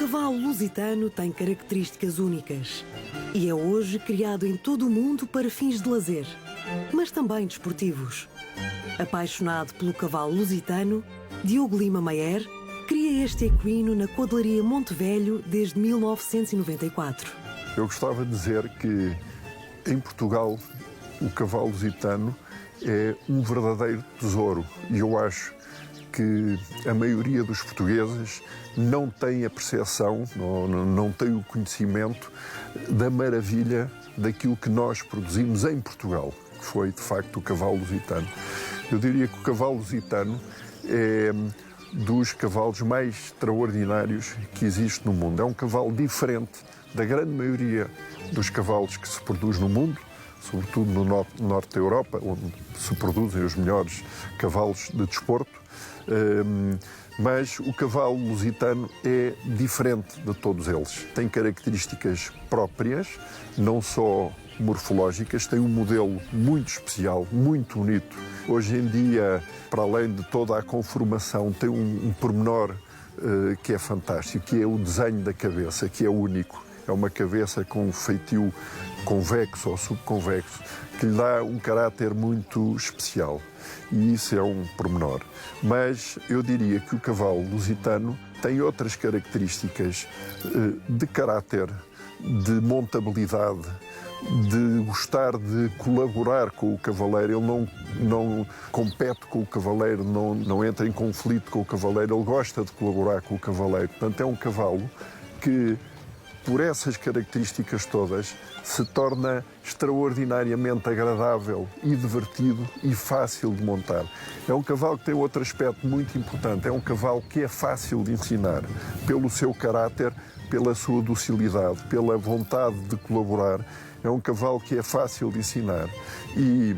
cavalo lusitano tem características únicas e é hoje criado em todo o mundo para fins de lazer, mas também desportivos. Apaixonado pelo cavalo lusitano, Diogo Lima Maier cria este equino na Codelaria Monte Velho desde 1994. Eu gostava de dizer que em Portugal o cavalo lusitano é um verdadeiro tesouro e eu acho que a maioria dos portugueses não tem a percepção, não tem o conhecimento da maravilha daquilo que nós produzimos em Portugal, que foi de facto o cavalo lusitano. Eu diria que o cavalo lusitano é dos cavalos mais extraordinários que existe no mundo. É um cavalo diferente da grande maioria dos cavalos que se produz no mundo, sobretudo no norte da Europa, onde se produzem os melhores cavalos de desporto. Mas o cavalo lusitano é diferente de todos eles. Tem características próprias, não só morfológicas, tem um modelo muito especial, muito bonito. Hoje em dia, para além de toda a conformação, tem um pormenor que é fantástico, que é o desenho da cabeça, que é único. É uma cabeça com um feitio convexo ou subconvexo, que lhe dá um caráter muito especial. E isso é um pormenor. Mas eu diria que o cavalo lusitano tem outras características de caráter, de montabilidade, de gostar de colaborar com o cavaleiro. Ele não compete com o cavaleiro, não entra em conflito com o cavaleiro, ele gosta de colaborar com o cavaleiro. Portanto, é um cavalo que, por essas características todas, se torna extraordinariamente agradável e divertido e fácil de montar. É um cavalo que tem outro aspecto muito importante, é um cavalo que é fácil de ensinar, pelo seu caráter, pela sua docilidade, pela vontade de colaborar. É um cavalo que é fácil de ensinar. E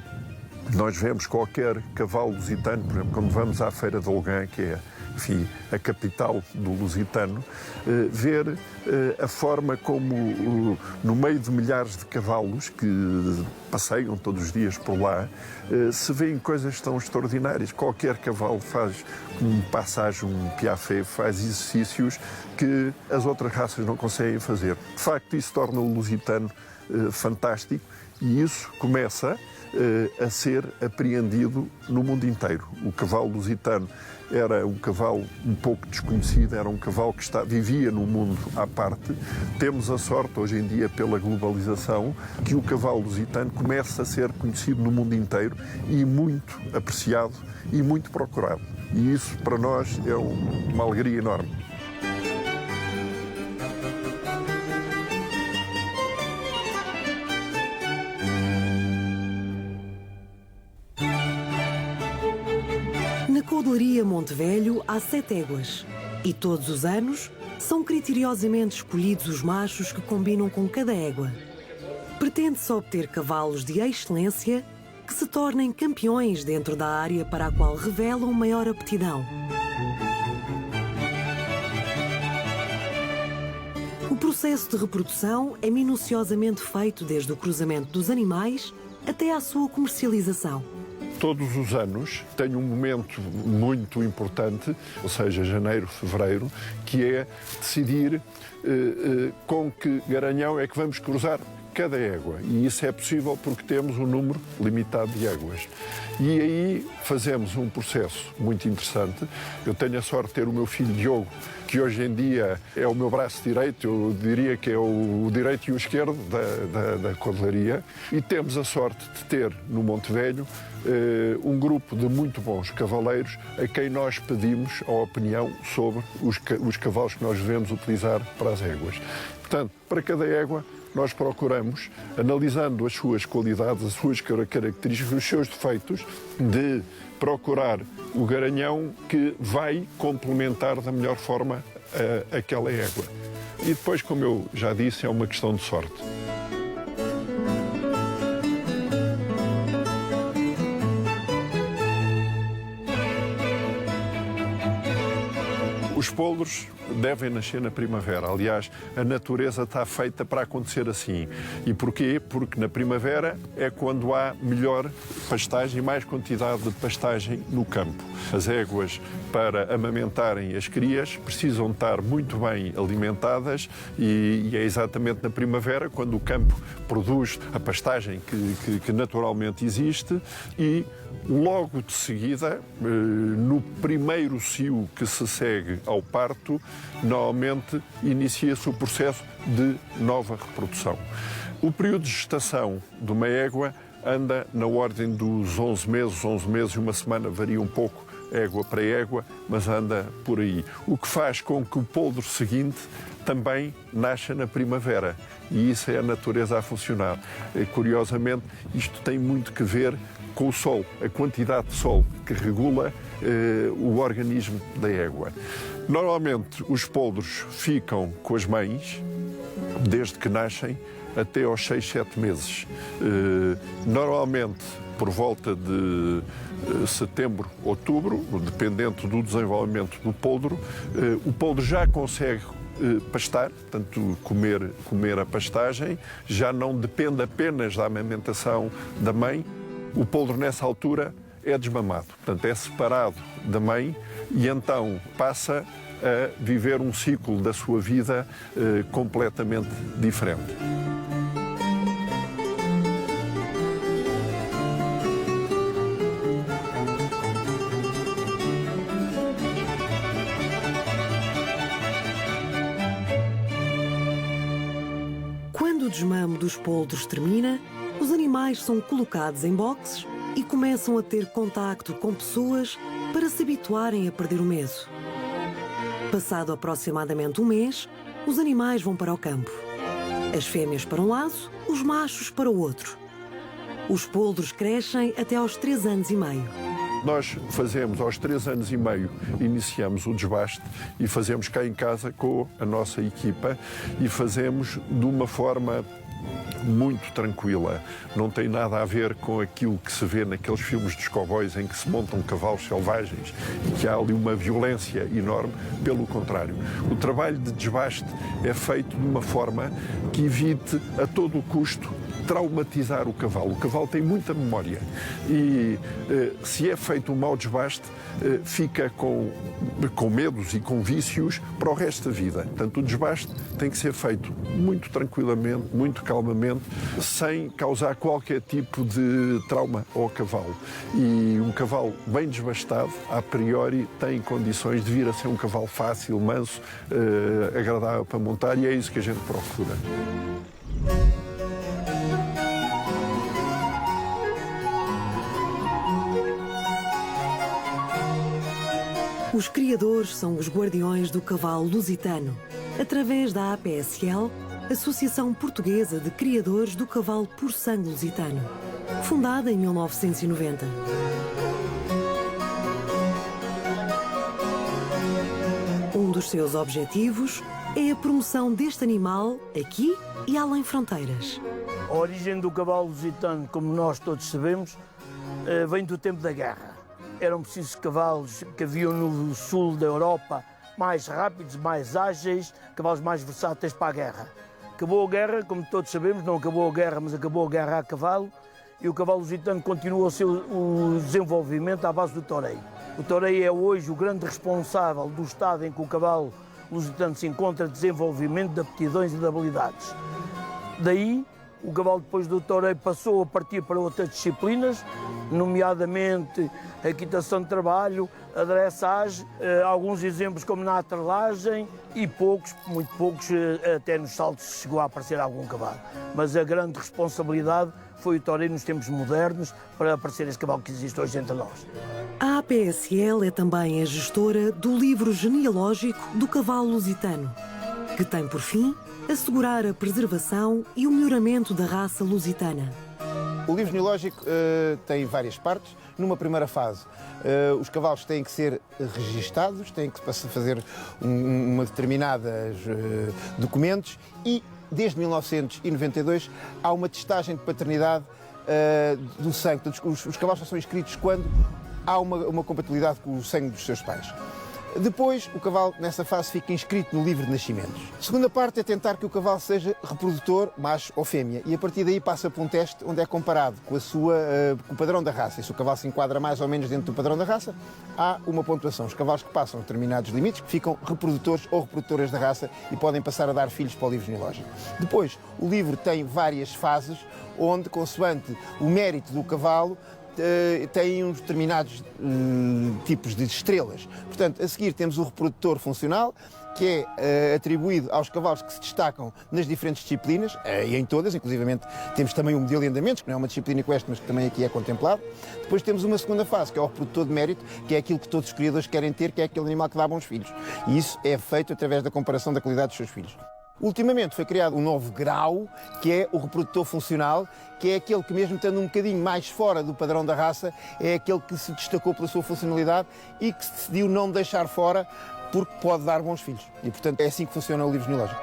nós vemos qualquer cavalo lusitano, por exemplo, quando vamos à Feira de Olgã, que é, enfim, a capital do lusitano, ver a forma como, no meio de milhares de cavalos que passeiam todos os dias por lá, se vêem coisas tão extraordinárias. Qualquer cavalo faz um passage, um piafé, faz exercícios que as outras raças não conseguem fazer. De facto, isso torna o lusitano fantástico e isso começa a ser apreendido no mundo inteiro. O cavalo lusitano era um cavalo um pouco desconhecido, era um cavalo que vivia no mundo à parte. Temos a sorte, hoje em dia, pela globalização, que o cavalo lusitano começa a ser conhecido no mundo inteiro e muito apreciado e muito procurado. E isso, para nós, é uma alegria enorme. Na Codelaria Monte Velho há 7 éguas e todos os anos são criteriosamente escolhidos os machos que combinam com cada égua. Pretende-se obter cavalos de excelência que se tornem campeões dentro da área para a qual revelam maior aptidão. O processo de reprodução é minuciosamente feito desde o cruzamento dos animais até à sua comercialização. Todos os anos tem um momento muito importante, ou seja, janeiro, fevereiro, que é decidir com que garanhão é que vamos cruzar cada égua. E isso é possível porque temos um número limitado de éguas. E aí fazemos um processo muito interessante. Eu tenho a sorte de ter o meu filho Diogo, que hoje em dia é o meu braço direito, eu diria que é o direito e o esquerdo da codelaria. E temos a sorte de ter no Monte Velho um grupo de muito bons cavaleiros a quem nós pedimos a opinião sobre os cavalos que nós devemos utilizar para as éguas. Portanto, para cada égua, nós procuramos, analisando as suas qualidades, as suas características, os seus defeitos, de procurar o garanhão que vai complementar da melhor forma aquela égua. E depois, como eu já disse, é uma questão de sorte. Os polos devem nascer na primavera. Aliás, a natureza está feita para acontecer assim. E porquê? Porque na primavera é quando há melhor pastagem, mais quantidade de pastagem no campo. As éguas, para amamentarem as crias, precisam estar muito bem alimentadas e é exatamente na primavera, quando o campo produz a pastagem que naturalmente existe e logo de seguida, no primeiro cio que se segue ao parto, normalmente inicia-se o processo de nova reprodução. O período de gestação de uma égua anda na ordem dos 11 meses e uma semana, varia um pouco égua para égua, mas anda por aí. O que faz com que o poldro seguinte também nasça na primavera. E isso é a natureza a funcionar. Curiosamente, isto tem muito que ver com o sol, a quantidade de sol que regula o organismo da égua. Normalmente, os poldros ficam com as mães, desde que nascem, até aos 6, 7 meses. Normalmente, por volta de setembro, outubro, dependendo do desenvolvimento do poldro, o poldro já consegue pastar, portanto, comer a pastagem, já não depende apenas da amamentação da mãe. O poldro, nessa altura, é desmamado, portanto, é separado da mãe e então passa a viver um ciclo da sua vida completamente diferente. Quando o desmame dos poldros termina, os animais são colocados em boxes e começam a ter contacto com pessoas para se habituarem a perder o medo. Passado aproximadamente um mês, os animais vão para o campo. As fêmeas para um lado, os machos para o outro. Os poldros crescem até aos 3 anos e meio. Nós fazemos, aos 3 anos e meio, iniciamos o desbaste e fazemos cá em casa com a nossa equipa e fazemos de uma forma muito tranquila. Não tem nada a ver com aquilo que se vê naqueles filmes dos cowboys em que se montam cavalos selvagens e que há ali uma violência enorme. Pelo contrário, o trabalho de desbaste é feito de uma forma que evite a todo o custo traumatizar o cavalo. O cavalo tem muita memória e se é feito um mau desbaste, fica com medos e com vícios para o resto da vida. Portanto, o desbaste tem que ser feito muito tranquilamente, muito calmamente, sem causar qualquer tipo de trauma ao cavalo. E um cavalo bem desbastado, a priori, tem condições de vir a ser um cavalo fácil, manso, agradável para montar e é isso que a gente procura. Os criadores são os guardiões do cavalo lusitano, através da APSL, Associação Portuguesa de Criadores do Cavalo por Sangue Lusitano, fundada em 1990. Um dos seus objetivos é a promoção deste animal aqui e além fronteiras. A origem do cavalo lusitano, como nós todos sabemos, vem do tempo da guerra. Eram precisos cavalos que haviam no sul da Europa, mais rápidos, mais ágeis, cavalos mais versáteis para a guerra. Acabou a guerra, como todos sabemos, não acabou a guerra, mas acabou a guerra a cavalo, e o cavalo lusitano continuou o seu desenvolvimento à base do toureio. O toureio é hoje o grande responsável do estado em que o cavalo lusitano se encontra de desenvolvimento de aptidões e de habilidades. Daí, o cavalo depois do toureio passou a partir para outras disciplinas, nomeadamente a equitação de trabalho, a dressage, alguns exemplos como na atrelagem e poucos, muito poucos, até nos saltos chegou a aparecer algum cavalo. Mas a grande responsabilidade foi o toureiro nos tempos modernos para aparecer esse cavalo que existe hoje entre nós. A APSL é também a gestora do livro genealógico do cavalo lusitano, que tem por fim assegurar a preservação e o melhoramento da raça lusitana. O livro genealógico tem várias partes. Numa primeira fase, os cavalos têm que ser registados, têm que fazer uma determinadas documentos e, desde 1992, há uma testagem de paternidade do sangue. Os cavalos só são inscritos quando há uma compatibilidade com o sangue dos seus pais. Depois, o cavalo, nessa fase, fica inscrito no livro de nascimentos. A segunda parte é tentar que o cavalo seja reprodutor, macho ou fêmea, e a partir daí passa por um teste onde é comparado com com o padrão da raça. E se o cavalo se enquadra mais ou menos dentro do padrão da raça, há uma pontuação. Os cavalos que passam determinados limites ficam reprodutores ou reprodutoras da raça e podem passar a dar filhos para o livro genealógico. Depois, o livro tem várias fases, onde, consoante o mérito do cavalo, tem uns determinados tipos de estrelas. Portanto, a seguir temos o reprodutor funcional, que é atribuído aos cavalos que se destacam nas diferentes disciplinas, e em todas, inclusivamente temos também o modelo de andamentos, que não é uma disciplina com esta, mas que também aqui é contemplado. Depois temos uma segunda fase, que é o reprodutor de mérito, que é aquilo que todos os criadores querem ter, que é aquele animal que dá bons filhos. E isso é feito através da comparação da qualidade dos seus filhos. Ultimamente foi criado um novo grau, que é o reprodutor funcional, que é aquele que, mesmo estando um bocadinho mais fora do padrão da raça, é aquele que se destacou pela sua funcionalidade e que se decidiu não deixar fora porque pode dar bons filhos. E, portanto, é assim que funciona o livro genealógico.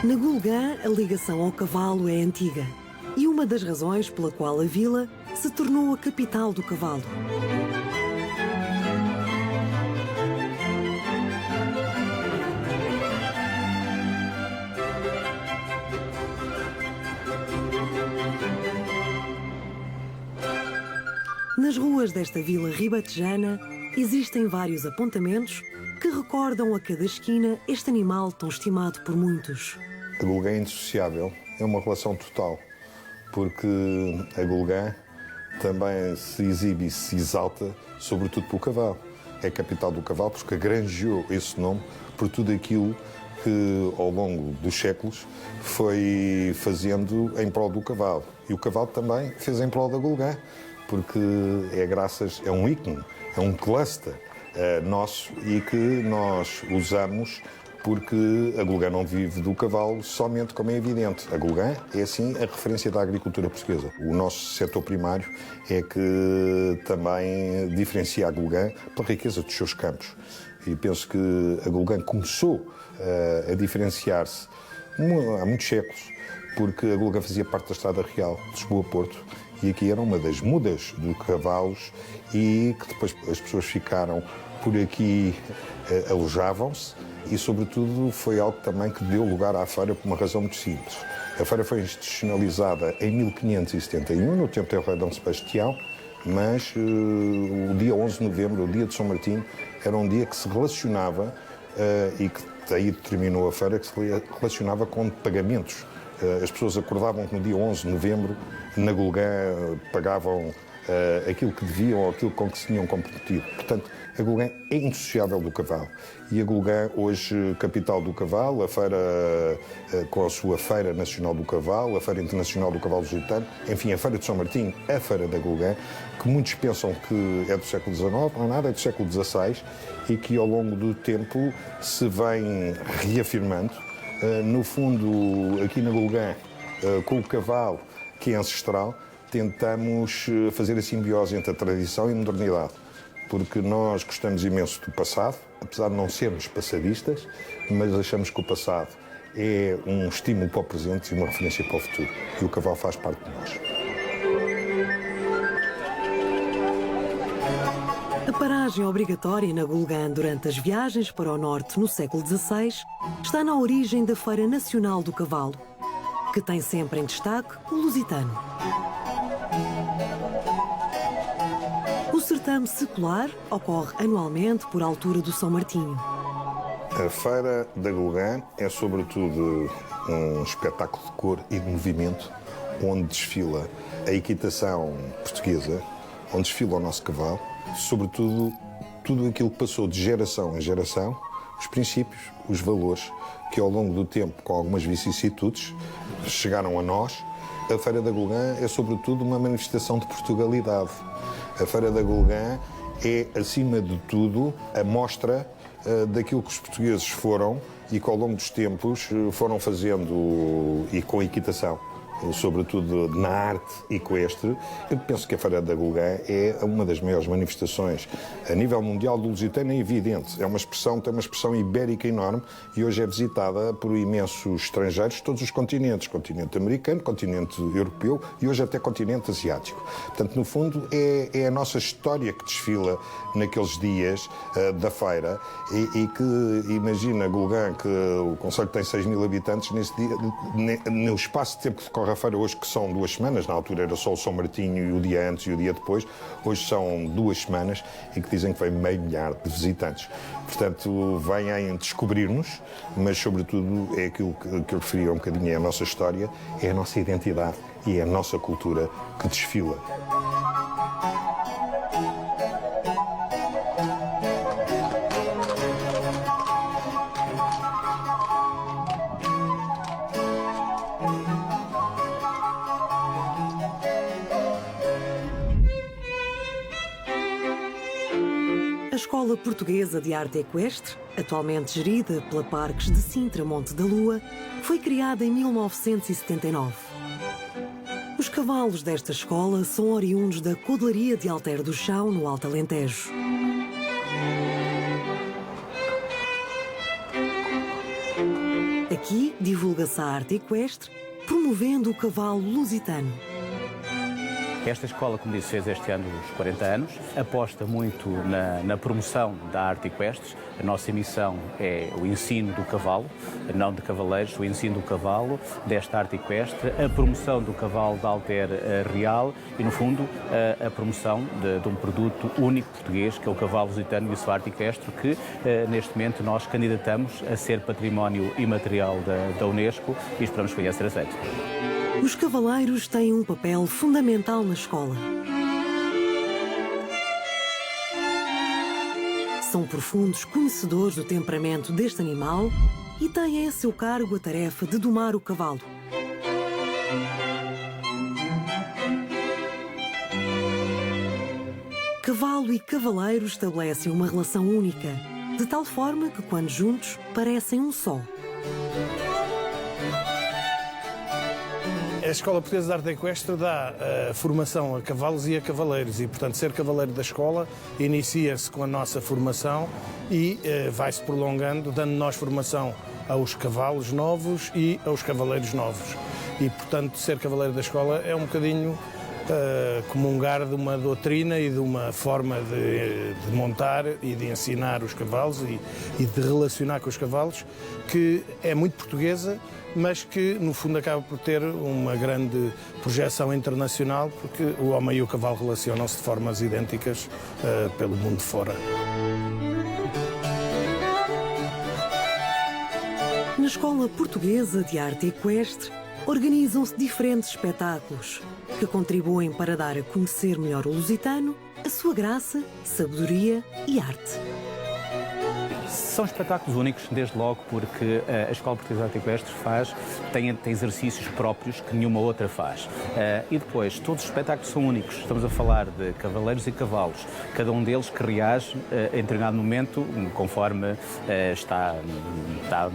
Na Gulgã, a ligação ao cavalo é antiga e uma das razões pela qual a vila se tornou a capital do cavalo. Nas ruas desta vila ribatejana existem vários apontamentos que recordam a cada esquina este animal tão estimado por muitos. A Gulgã é indissociável, é uma relação total, porque a Gulgã também se exibe e se exalta, sobretudo pelo cavalo. É a capital do cavalo, porque granjeou esse nome por tudo aquilo que, ao longo dos séculos, foi fazendo em prol do cavalo. E o cavalo também fez em prol da Gulgã, porque é um ícone, é um cluster nosso e que nós usamos porque a Gulgã não vive do cavalo somente, como é evidente. A Gulgã é, assim, a referência da agricultura portuguesa. O nosso setor primário é que também diferencia a Gulgã pela riqueza dos seus campos. E penso que a Gulgã começou a diferenciar-se há muitos séculos, porque a Gulgã fazia parte da Estrada Real, de Lisboa-Porto, e aqui era uma das mudas de cavalos e que depois as pessoas ficaram por aqui, alojavam-se e, sobretudo, foi algo também que deu lugar à feira por uma razão muito simples. A feira foi institucionalizada em 1571, no tempo do rei Dom Sebastião, mas o dia 11 de novembro, o dia de São Martinho, era um dia que se relacionava, e que daí determinou a feira, que se relacionava com pagamentos. As pessoas acordavam que no dia 11 de novembro, na Gulgã, pagavam aquilo que deviam ou aquilo com que se tinham comprometido. Portanto, a Gulgã é indissociável do cavalo. E a Gulgã, hoje, capital do cavalo, a feira com a sua Feira Nacional do Cavalo, a Feira Internacional do Cavalo Lusitano, enfim, a Feira de São Martinho, a Feira da Gulgã, que muitos pensam que é do século XIX, não é nada, é do século XVI, e que ao longo do tempo se vem reafirmando. No fundo, aqui na Gulgã, com o cavalo, que é ancestral, tentamos fazer a simbiose entre a tradição e a modernidade, porque nós gostamos imenso do passado, apesar de não sermos passadistas, mas achamos que o passado é um estímulo para o presente e uma referência para o futuro, e o cavalo faz parte de nós. A paragem obrigatória na Gulgã durante as viagens para o norte no século XVI está na origem da Feira Nacional do Cavalo, que tem sempre em destaque o lusitano. O certame secular ocorre anualmente por altura do São Martinho. A Feira da Gulgã é, sobretudo, um espetáculo de cor e de movimento, onde desfila a equitação portuguesa, onde desfila o nosso cavalo, sobretudo tudo aquilo que passou de geração em geração, os princípios, os valores, que ao longo do tempo, com algumas vicissitudes, chegaram a nós. A Feira da Gulgã é, sobretudo, uma manifestação de Portugalidade. A Feira da Gulgã é, acima de tudo, a mostra daquilo que os portugueses foram e que ao longo dos tempos foram fazendo, e com a equitação, sobretudo na arte equestre. Eu penso que a Feira da Gulgã é uma das maiores manifestações a nível mundial do lusitano, é evidente. Tem uma expressão ibérica enorme e hoje é visitada por imensos estrangeiros de todos os continentes, continente americano, continente europeu e hoje até continente asiático. Portanto, no fundo, é a nossa história que desfila naqueles dias da feira e que, imagina, Gulgã, que o concelho tem 6.000 habitantes, nesse dia, no espaço de tempo que decorre a feira hoje, que são 2 semanas, na altura era só o São Martinho e o dia antes e o dia depois, hoje são 2 semanas e que dizem que vem 500 mil de visitantes. Portanto, venham descobrir-nos, mas sobretudo é aquilo que eu referi um bocadinho, é a nossa história, é a nossa identidade e é a nossa cultura que desfila. A Escola Portuguesa de Arte Equestre, atualmente gerida pela Parques de Sintra Monte da Lua, foi criada em 1979. Os cavalos desta escola são oriundos da Codelaria de Alter do Chão, no Alto Alentejo. Aqui divulga-se a arte equestre, promovendo o cavalo lusitano. Esta escola, como disse, fez este ano os 40 anos, aposta muito na promoção da arte equestre. A nossa missão é o ensino do cavalo, não de cavaleiros, o ensino do cavalo, desta arte equestre, a promoção do cavalo da Alter Real e, no fundo, a promoção de um produto único português, que é o cavalo lusitano e a sua arte equestre, que neste momento nós candidatamos a ser património imaterial da Unesco e esperamos que venha a ser aceito. Os cavaleiros têm um papel fundamental na escola. São profundos conhecedores do temperamento deste animal e têm a seu cargo a tarefa de domar o cavalo. Cavalo e cavaleiro estabelecem uma relação única, de tal forma que, quando juntos, parecem um só. A Escola Portuguesa de Arte Equestre dá formação a cavalos e a cavaleiros e, portanto, ser cavaleiro da escola inicia-se com a nossa formação e vai-se prolongando, dando nós formação aos cavalos novos e aos cavaleiros novos. E, portanto, ser cavaleiro da escola é um bocadinho comungar de uma doutrina e de uma forma de montar e de ensinar os cavalos e de relacionar com os cavalos, que é muito portuguesa, mas que, no fundo, acaba por ter uma grande projeção internacional, porque o homem e o cavalo relacionam-se de formas idênticas pelo mundo fora. Na Escola Portuguesa de Arte Equestre, organizam-se diferentes espetáculos que contribuem para dar a conhecer melhor o lusitano, a sua graça, sabedoria e arte. São espetáculos únicos, desde logo, porque a Escola Portuguesa de Arte Equestre tem exercícios próprios que nenhuma outra faz. E depois, todos os espetáculos são únicos. Estamos a falar de cavaleiros e cavalos, cada um deles que reage em determinado momento, conforme está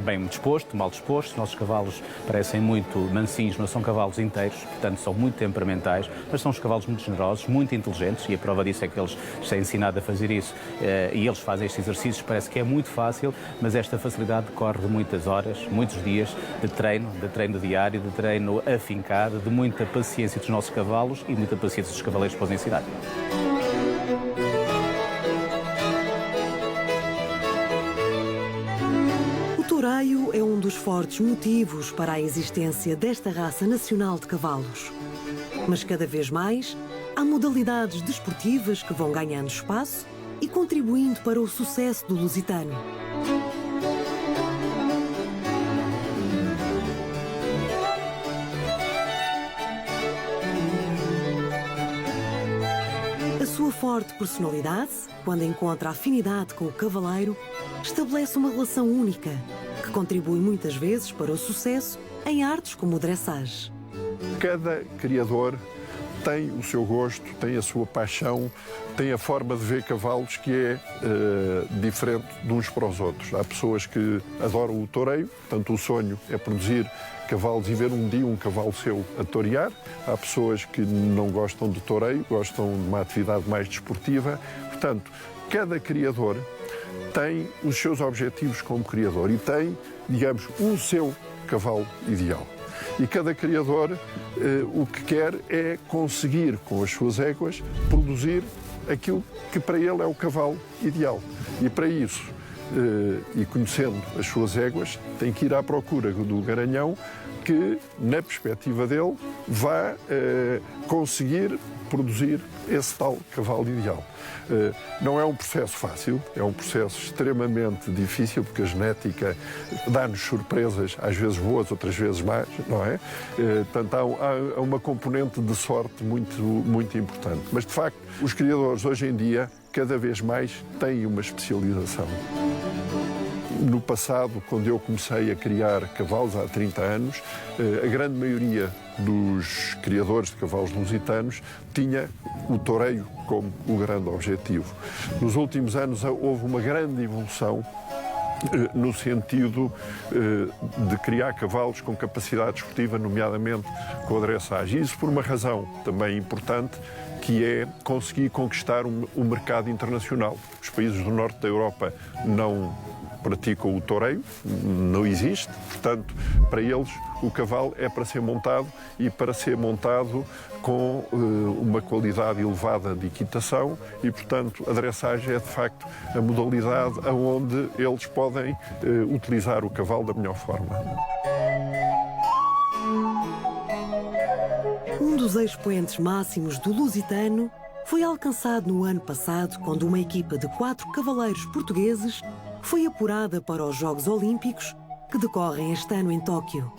bem disposto, mal disposto. Os nossos cavalos parecem muito mansinhos, mas são cavalos inteiros, portanto são muito temperamentais, mas são os cavalos muito generosos, muito inteligentes, e a prova disso é que eles têm ensinado a fazer isso e eles fazem estes exercícios. Parece que é muito fácil, mas esta facilidade decorre de muitas horas, muitos dias de treino diário, de treino afincado, de muita paciência dos nossos cavalos e muita paciência dos cavaleiros para os ensinar. O toureio é um dos fortes motivos para a existência desta raça nacional de cavalos. Mas cada vez mais há modalidades desportivas que vão ganhando espaço e contribuindo para o sucesso do lusitano. A sua forte personalidade, quando encontra afinidade com o cavaleiro, estabelece uma relação única, que contribui muitas vezes para o sucesso em artes como o dressage. Cada criador tem o seu gosto, tem a sua paixão, tem a forma de ver cavalos que é diferente de uns para os outros. Há pessoas que adoram o toureio, portanto o sonho é produzir cavalos e ver um dia um cavalo seu a torear. Há pessoas que não gostam de toureio, gostam de uma atividade mais desportiva. Portanto, cada criador tem os seus objetivos como criador e tem, digamos, o seu cavalo ideal. E cada criador o que quer é conseguir, com as suas éguas, produzir aquilo que para ele é o cavalo ideal. E para isso, e conhecendo as suas éguas, tem que ir à procura do garanhão que, na perspectiva dele, vá conseguir produzir esse tal cavalo ideal. Não é um processo fácil, é um processo extremamente difícil, porque a genética dá-nos surpresas, às vezes boas, outras vezes más, não é? Portanto, há uma componente de sorte muito importante. Mas, de facto, os criadores, hoje em dia, cada vez mais têm uma especialização. No passado, quando eu comecei a criar cavalos, há 30 anos, a grande maioria dos criadores de cavalos lusitanos tinha o toureio como o grande objetivo. Nos últimos anos houve uma grande evolução no sentido de criar cavalos com capacidade esportiva, nomeadamente com a dressagem. Isso por uma razão também importante, que é conseguir conquistar o mercado internacional. Os países do norte da Europa não praticam o toureio, não existe, portanto, para eles o cavalo é para ser montado e para ser montado com uma qualidade elevada de equitação e, portanto, a dressagem é de facto a modalidade onde eles podem utilizar o cavalo da melhor forma. Um dos expoentes máximos do lusitano foi alcançado no ano passado, quando uma equipa de 4 cavaleiros portugueses foi apurada para os Jogos Olímpicos que decorrem este ano em Tóquio.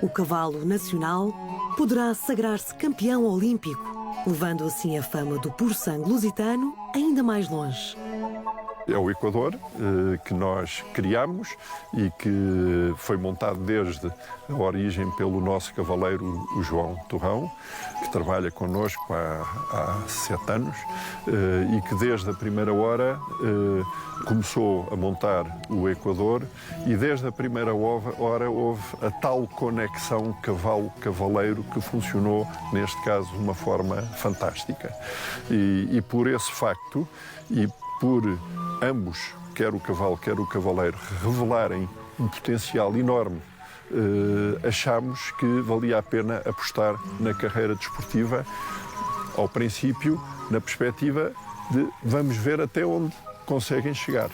O cavalo nacional poderá sagrar-se campeão olímpico, levando assim a fama do puro sangue lusitano ainda mais longe. É o Equador que nós criamos e que foi montado desde a origem pelo nosso cavaleiro, o João Torrão, que trabalha connosco há 7 anos e que desde a primeira hora começou a montar o Equador e desde a primeira hora houve a tal conexão cavalo-cavaleiro que funcionou, neste caso, de uma forma fantástica. E por esse facto e por ambos, quer o cavalo, quer o cavaleiro, revelarem um potencial enorme, achamos que valia a pena apostar na carreira desportiva, ao princípio, na perspectiva de vamos ver até onde conseguem chegar.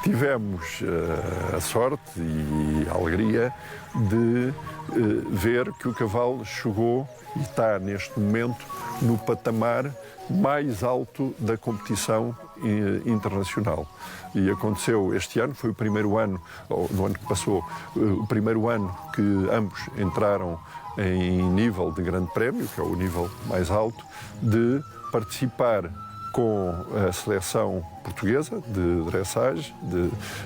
Tivemos a sorte e a alegria de ver que o cavalo chegou e está neste momento no patamar mais alto da competição internacional. E aconteceu este ano, foi o primeiro ano, ou no ano que passou, o primeiro ano que ambos entraram em nível de grande prémio, que é o nível mais alto, de participar com a seleção portuguesa de dressage,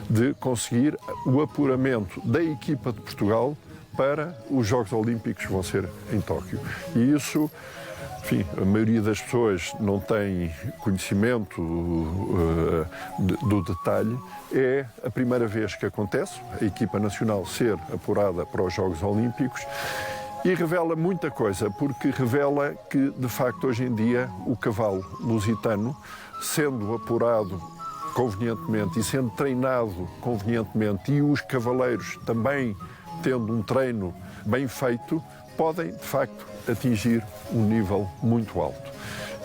de conseguir o apuramento da equipa de Portugal para os Jogos Olímpicos que vão ser em Tóquio. E isso, enfim, a maioria das pessoas não tem conhecimento do detalhe. É a primeira vez que acontece a equipa nacional ser apurada para os Jogos Olímpicos. E revela muita coisa, porque revela que, de facto, hoje em dia, o cavalo lusitano, sendo apurado convenientemente e sendo treinado convenientemente, e os cavaleiros também tendo um treino bem feito, podem, de facto, atingir um nível muito alto.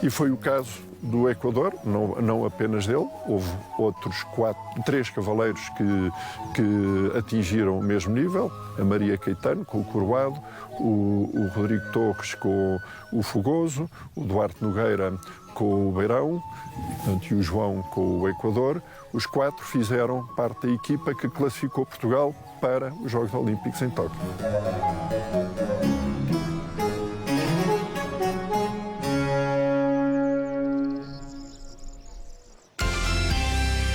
E foi o caso do Equador, não apenas dele, houve outros 3 cavaleiros que atingiram o mesmo nível, a Maria Caetano com o Coroado, o Rodrigo Torres com o Fogoso, o Duarte Nogueira com o Beirão, e o João com o Equador. Os 4 fizeram parte da equipa que classificou Portugal para os Jogos Olímpicos em Tóquio.